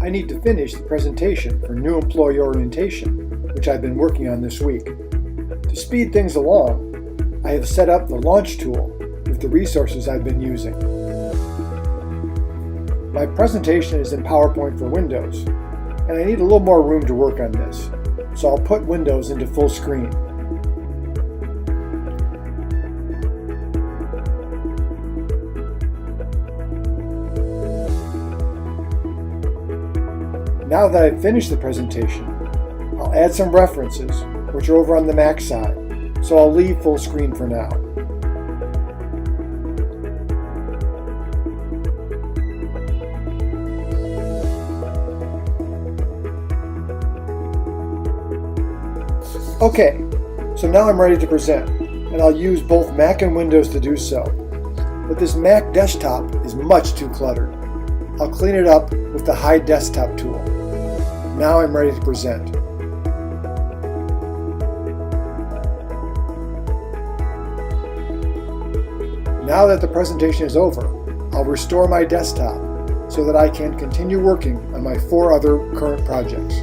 I need to finish the presentation for new employee orientation, which I've been working on this week. To speed things along, I have set up the launch tool with the resources I've been using. My presentation is in PowerPoint for Windows, and I need a little more room to work on this, so I'll put Windows into full screen. Now that I've finished the presentation, I'll add some references, which are over on the Mac side, so I'll leave full screen for now. Okay, so now I'm ready to present, and I'll use both Mac and Windows to do so. But this Mac desktop is much too cluttered. I'll clean it up with the Hide Desktop tool. Now I'm ready to present. Now that the presentation is over, I'll restore my desktop so that I can continue working on my 4 other current projects.